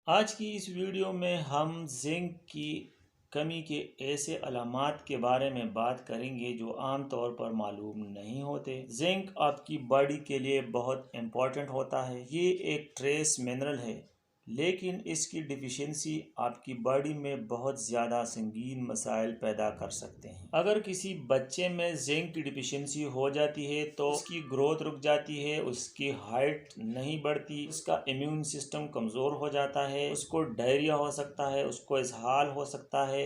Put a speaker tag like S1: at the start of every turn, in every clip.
S1: آج کی اس ویڈیو میں ہم زنک کی کمی کے ایسے علامات کے بارے میں بات کریں گے جو عام طور پر معلوم نہیں ہوتے۔ زنک آپ کی باڈی کے لیے بہت امپورٹنٹ ہوتا ہے۔ یہ ایک ٹریس منرل ہے، لیکن اس کی ڈیفیشنسی آپ کی باڈی میں بہت زیادہ سنگین مسائل پیدا کر سکتے ہیں۔ اگر کسی بچے میں زنک کی ڈیفیشنسی ہو جاتی ہے تو اس کی گروتھ رک جاتی ہے، اس کی ہائٹ نہیں بڑھتی، اس کا امیون سسٹم کمزور ہو جاتا ہے، اس کو ڈائریا ہو سکتا ہے، اس کو اسہال ہو سکتا ہے،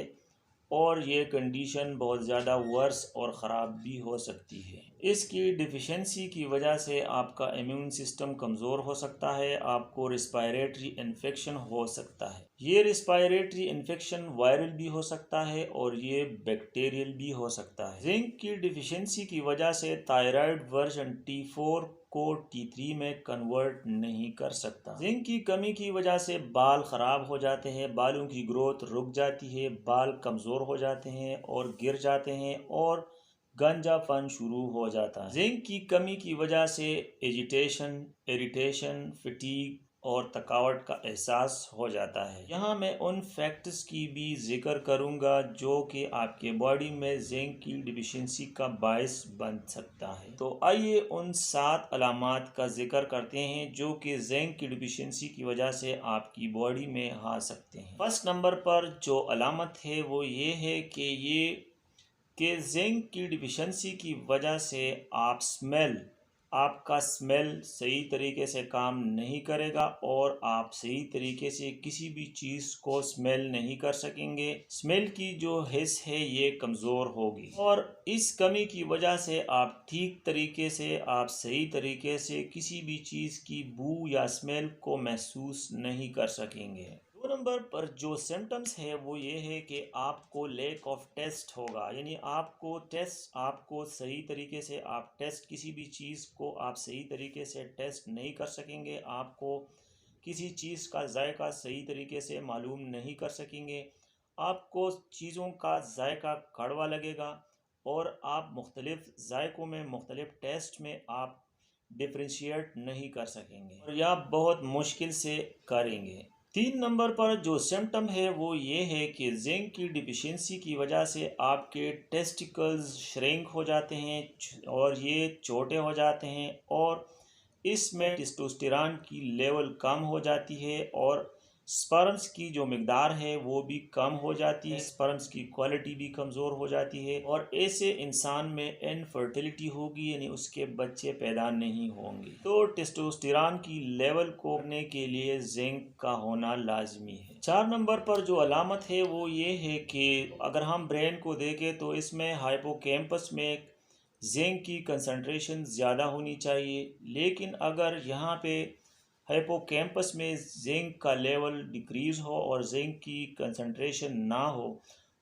S1: اور یہ کنڈیشن بہت زیادہ ورس اور خراب بھی ہو سکتی ہے۔ اس کی ڈیفیشنسی کی وجہ سے آپ کا امیون سسٹم کمزور ہو سکتا ہے، آپ کو ریسپائریٹری انفیکشن ہو سکتا ہے۔ یہ ریسپائریٹری انفیکشن وائرل بھی ہو سکتا ہے اور یہ بیکٹیریل بھی ہو سکتا ہے۔ زنک کی ڈیفیشنسی کی وجہ سے تائرائیڈ ورژن T4 کو T3 میں کنورٹ نہیں کر سکتا۔ زنک کی کمی کی وجہ سے بال خراب ہو جاتے ہیں، بالوں کی گروتھ رک جاتی ہے، بال کمزور ہو جاتے ہیں اور گر جاتے ہیں اور گنجا پن شروع ہو جاتا ہے۔ زنک کی کمی کی وجہ سے ایجیٹیشن، اریٹیشن، فٹیگ اور تھکاوٹ کا احساس ہو جاتا ہے۔ یہاں میں ان فیکٹرز کی بھی ذکر کروں گا جو کہ آپ کے باڈی میں زنک کی ڈیفیشنسی کا باعث بن سکتا ہے۔ تو آئیے ان 7 علامات کا ذکر کرتے ہیں جو کہ زنک کی ڈیفیشنسی کی وجہ سے آپ کی باڈی میں آ سکتے ہیں۔ فرسٹ نمبر پر جو علامت ہے وہ یہ ہے کہ زنک کی ڈیفیشنسی کی وجہ سے آپ کا سمیل صحیح طریقے سے کام نہیں کرے گا اور آپ صحیح طریقے سے کسی بھی چیز کو سمیل نہیں کر سکیں گے۔ سمیل کی جو حس ہے یہ کمزور ہوگی اور اس کمی کی وجہ سے آپ صحیح طریقے سے کسی بھی چیز کی بو یا سمیل کو محسوس نہیں کر سکیں گے۔ 2 نمبر پر جو سمٹمز ہے وہ یہ ہے کہ آپ کو لیک آف ٹیسٹ ہوگا، یعنی آپ کو صحیح طریقے سے کسی بھی چیز کو آپ صحیح طریقے سے ٹیسٹ نہیں کر سکیں گے، آپ کو کسی چیز کا ذائقہ صحیح طریقے سے معلوم نہیں کر سکیں گے، آپ کو چیزوں کا ذائقہ کڑوا لگے گا اور آپ مختلف ذائقوں میں، مختلف ٹیسٹ میں آپ ڈفرینشیٹ نہیں کر سکیں گے اور یا بہت مشکل سے کریں گے۔ 3 نمبر پر جو سمٹم ہے وہ یہ ہے کہ زنک کی ڈیفیشنسی کی وجہ سے آپ کے ٹیسٹیکلز شرنک ہو جاتے ہیں اور یہ چھوٹے ہو جاتے ہیں اور اس میں ٹیسٹوسٹیرون کی لیول کم ہو جاتی ہے اور سپرمز کی جو مقدار ہے وہ بھی کم ہو جاتی ہے، سپرمز کی کوالٹی بھی کمزور ہو جاتی ہے اور ایسے انسان میں انفرٹیلٹی ہوگی، یعنی اس کے بچے پیدا نہیں ہوں گے۔ تو ٹیسٹوسٹیرون کی لیول کو کرنے کے لیے زنک کا ہونا لازمی ہے۔ 4 نمبر پر جو علامت ہے وہ یہ ہے کہ اگر ہم برین کو دیکھیں تو اس میں ہائپوکیمپس میں زنک کی کنسنٹریشن زیادہ ہونی چاہیے، لیکن اگر یہاں پہ ہائپوکیمپس میں زنک کا لیول ڈیکریز ہو اور زنک کی کنسنٹریشن نہ ہو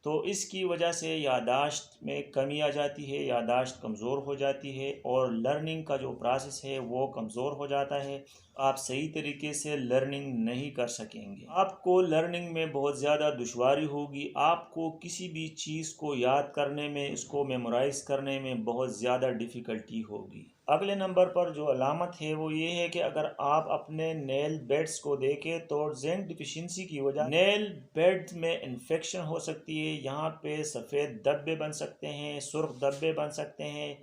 S1: تو اس کی وجہ سے یادداشت میں کمی آ جاتی ہے، یادداشت کمزور ہو جاتی ہے اور لرننگ کا جو پروسیس ہے وہ کمزور ہو جاتا ہے، آپ صحیح طریقے سے لرننگ نہیں کر سکیں گے، آپ کو لرننگ میں بہت زیادہ دشواری ہوگی، آپ کو کسی بھی چیز کو یاد کرنے میں، اس کو میمورائز کرنے میں بہت زیادہ ڈیفیکلٹی ہوگی۔ اگلے نمبر پر جو علامت ہے وہ یہ ہے کہ اگر آپ اپنے نیل بیڈز کو دیکھیں تو زنک ڈیفیشنسی کی وجہ نیل بیڈ میں انفیکشن ہو سکتی ہے، یہاں پہ سفید دھبے بن سکتے ہیں، سرخ دھبے بن سکتے ہیں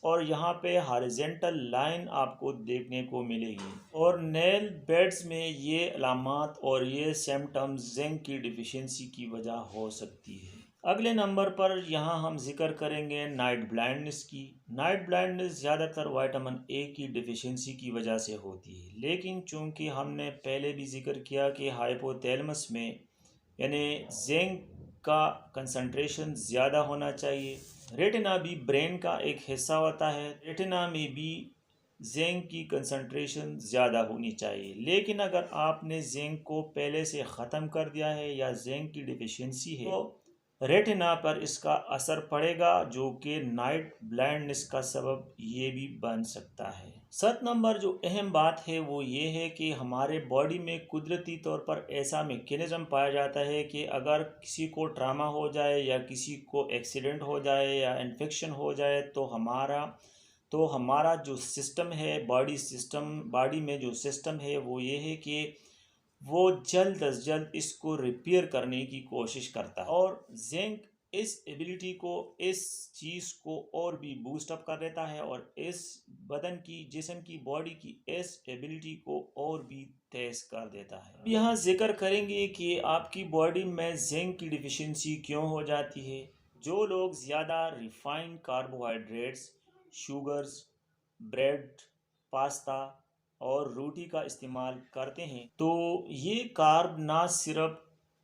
S1: اور یہاں پہ ہاریزنٹل لائن آپ کو دیکھنے کو ملے گی اور نیل بیڈز میں یہ علامات اور یہ سمٹمز زنک کی ڈیفیشنسی کی وجہ ہو سکتی ہے۔ اگلے نمبر پر یہاں ہم ذکر کریں گے نائٹ بلائنڈنس کی۔ نائٹ بلائنڈنس زیادہ تر وائٹامن اے کی ڈیفیشنسی کی وجہ سے ہوتی ہے، لیکن چونکہ ہم نے پہلے بھی ذکر کیا کہ ہائپوتیلمس میں یعنی زنک کا کنسنٹریشن زیادہ ہونا چاہیے۔ ریٹنا بھی برین کا ایک حصہ ہوتا ہے، ریٹنا میں بھی زنک کی کنسنٹریشن زیادہ ہونی چاہیے، لیکن اگر آپ نے زنک کو پہلے سے ختم کر دیا ہے یا زنک کی ڈیفیشنسی ہے تو ریٹنا پر اس کا اثر پڑے گا جو کہ نائٹ بلائنڈنس کا سبب یہ بھی بن سکتا ہے۔ 7 نمبر جو اہم بات ہے وہ یہ ہے کہ ہمارے باڈی میں قدرتی طور پر ایسا میکینزم پایا جاتا ہے کہ اگر کسی کو ٹراما ہو جائے یا کسی کو ایکسیڈنٹ ہو جائے یا انفیکشن ہو جائے تو ہمارا جو سسٹم ہے باڈی میں جو سسٹم ہے وہ یہ ہے کہ وہ جلد از جلد اس کو ریپیئر کرنے کی کوشش کرتا ہے، اور زنک اس ایبلٹی کو، اس چیز کو اور بھی بوسٹ اپ کر دیتا ہے، اور اس بدن کی، جسم کی، باڈی کی اس ایبلٹی کو اور بھی تیز کر دیتا ہے۔ اب یہاں ذکر کریں گے کہ آپ کی باڈی میں زنک کی ڈیفیشنسی کیوں ہو جاتی ہے۔ جو لوگ زیادہ refined carbohydrates, sugars, bread, pasta اور روٹی کا استعمال کرتے ہیں تو یہ کارب نہ صرف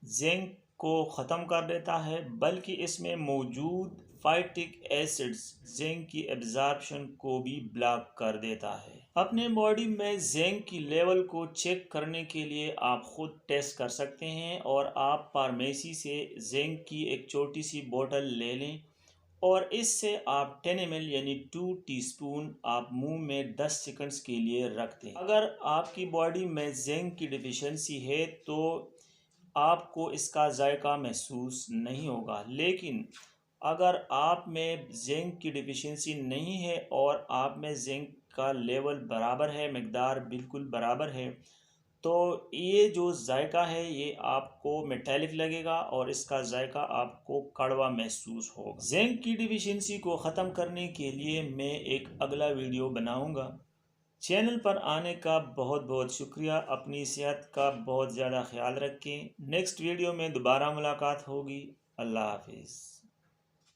S1: زنک کو ختم کر دیتا ہے بلکہ اس میں موجود فائٹک ایسڈز زنک کی ایبزارپشن کو بھی بلاک کر دیتا ہے۔ اپنے باڈی میں زنک کی لیول کو چیک کرنے کے لیے آپ خود ٹیسٹ کر سکتے ہیں، اور آپ فارمیسی سے زنک کی ایک چھوٹی سی بوتل لے لیں، اور اس سے آپ 10 ml یعنی 2 ٹی اسپون آپ منہ میں 10 سیکنڈز کے لیے رکھ دیں۔ اگر آپ کی باڈی میں زنک کی ڈیفیشنسی ہے تو آپ کو اس کا ذائقہ محسوس نہیں ہوگا، لیکن اگر آپ میں زنک کی ڈیفیشنسی نہیں ہے اور آپ میں زنک کا لیول برابر ہے، مقدار بالکل برابر ہے، تو یہ جو ذائقہ ہے یہ آپ کو میٹیلک لگے گا اور اس کا ذائقہ آپ کو کڑوا محسوس ہوگا۔ زنک کی ڈیفیشنسی کو ختم کرنے کے لیے میں ایک اگلا ویڈیو بناؤں گا۔ چینل پر آنے کا بہت بہت شکریہ۔ اپنی صحت کا بہت زیادہ خیال رکھیں۔ نیکسٹ ویڈیو میں دوبارہ ملاقات ہوگی۔ اللہ حافظ۔